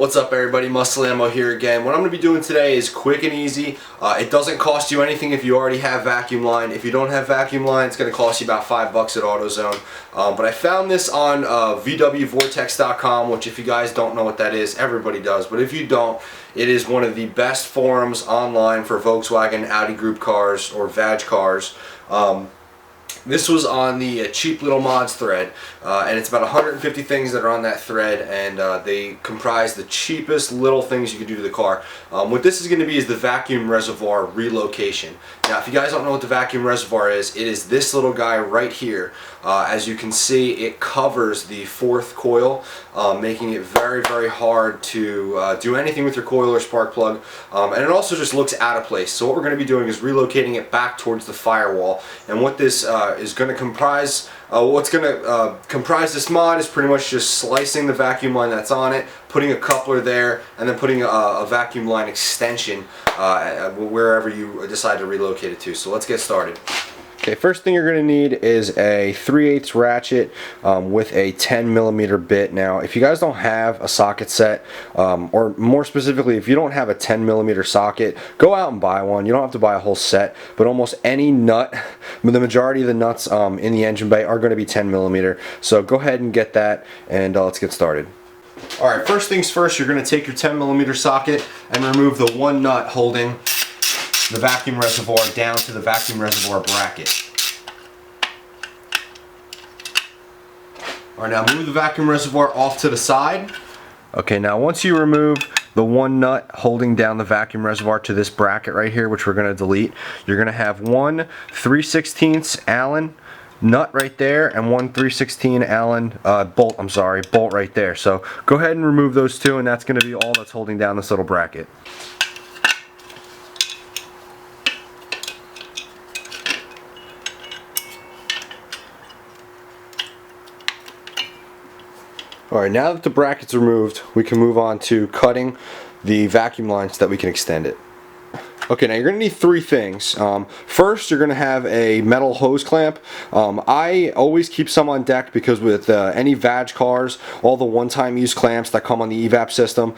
What's up everybody, muscleammo here again. What I'm going to be doing today is quick and easy. It doesn't cost you anything if you already have vacuum line. If you don't have vacuum line, it's going to cost you about $5 at AutoZone. But I found this on vwvortex.com, which if you guys don't know what that is, everybody does. But if you don't, it is one of the best forums online for Volkswagen, Audi group cars, or VAG cars. This was on the cheap little mods thread, and it's about 150 things that are on that thread, and they comprise the cheapest little things you can do to the car. What this is going to be is the vacuum reservoir relocation. Now, if you guys don't know what the vacuum reservoir is, it is this little guy right here. As you can see, it covers the fourth coil, making it very, very hard to do anything with your coil or spark plug, and it also just looks out of place. So what we're going to be doing is relocating it back towards the firewall, and what this is going to comprise, comprise this mod is pretty much just slicing the vacuum line that's on it, putting a coupler there, and then putting a vacuum line extension wherever you decide to relocate it to. So let's get started. Okay, first thing you're going to need is a 3/8 ratchet with a 10mm bit. Now, if you guys don't have a socket set, or more specifically, if you don't have a 10mm socket, go out and buy one. You don't have to buy a whole set, but almost any nut, the majority of the nuts in the engine bay are going to be 10mm. So go ahead and get that, and let's get started. Alright, first things first, you're going to take your 10mm socket and remove the one nut holding the vacuum reservoir down to the vacuum reservoir bracket. Alright, now move the vacuum reservoir off to the side. Okay, now once you remove the one nut holding down the vacuum reservoir to this bracket right here, which we're going to delete, you're going to have one 3/16 Allen nut right there and one 3/16 Allen bolt right there. So go ahead and remove those two, and that's going to be all that's holding down this little bracket. Alright, now that the bracket's removed, we can move on to cutting the vacuum line so that we can extend it. Okay, now you're going to need three things. First, you're going to have a metal hose clamp. I always keep some on deck because with any VAG cars, all the one-time use clamps that come on the evap system,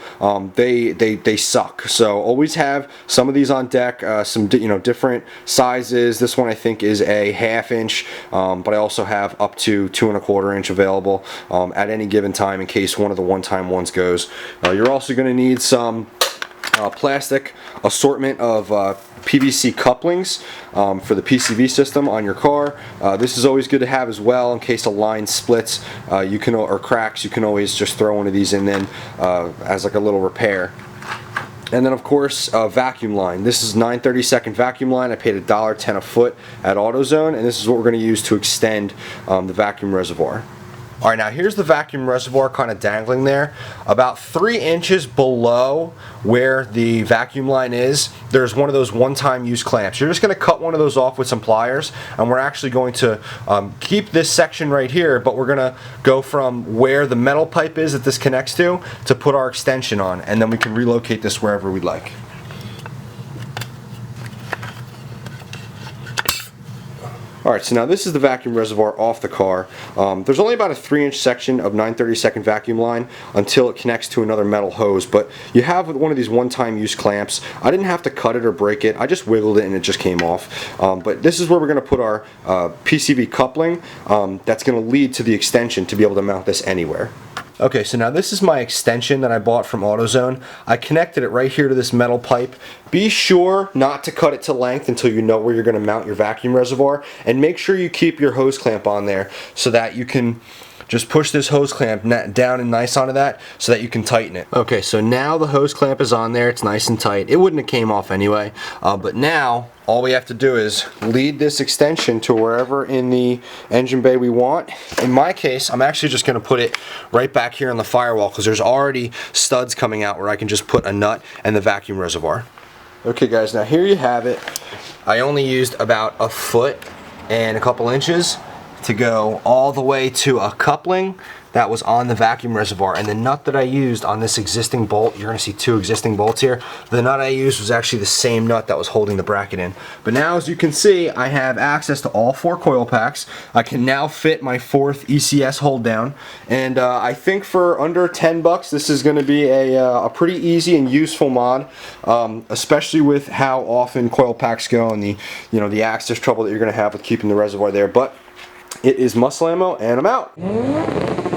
they suck. So always have some of these on deck, some different sizes. This one I think is a 1/2 inch, but I also have up to 2 1/4 inch available at any given time in case one of the one-time ones goes. You're also going to need some plastic assortment of PVC couplings for the PCV system on your car. This is always good to have as well in case a line splits or cracks. You can always just throw one of these in then as like a little repair. And then of course a vacuum line. This is 9/32 vacuum line. I paid $1.10 a foot at AutoZone, and this is what we're going to use to extend the vacuum reservoir. Alright, now here's the vacuum reservoir kind of dangling there. About 3 inches below where the vacuum line is, there's one of those one-time use clamps. You're just going to cut one of those off with some pliers, and we're actually going to keep this section right here, but we're going to go from where the metal pipe is that this connects to put our extension on, and then we can relocate this wherever we'd like. Alright, so now this is the vacuum reservoir off the car. There's only about a 3-inch section of 9/32 vacuum line until it connects to another metal hose, but you have one of these one-time use clamps. I didn't have to cut it or break it, I just wiggled it and it just came off. But this is where we're going to put our PCV coupling that's going to lead to the extension to be able to mount this anywhere. Okay, so now this is my extension that I bought from AutoZone. I connected it right here to this metal pipe. Be sure not to cut it to length until you know where you're going to mount your vacuum reservoir, and make sure you keep your hose clamp on there so that you can just push this hose clamp down and nice onto that so that you can tighten it. Okay, so now the hose clamp is on there. It's nice and tight. It wouldn't have came off anyway, but now all we have to do is lead this extension to wherever in the engine bay we want. In my case, I'm actually just going to put it right back here on the firewall because there's already studs coming out where I can just put a nut and the vacuum reservoir. Okay guys, now here you have it. I only used about a foot and a couple inches to go all the way to a coupling that was on the vacuum reservoir. And the nut that I used on this existing bolt, you're gonna see two existing bolts here. The nut I used was actually the same nut that was holding the bracket in. But now, as you can see, I have access to all 4 coil packs. I can now fit my 4th ECS hold down, and I think for under 10 bucks, this is gonna be a pretty easy and useful mod, especially with how often coil packs go and the access trouble that you're gonna have with keeping the reservoir there. But it is muscle ammo, and I'm out.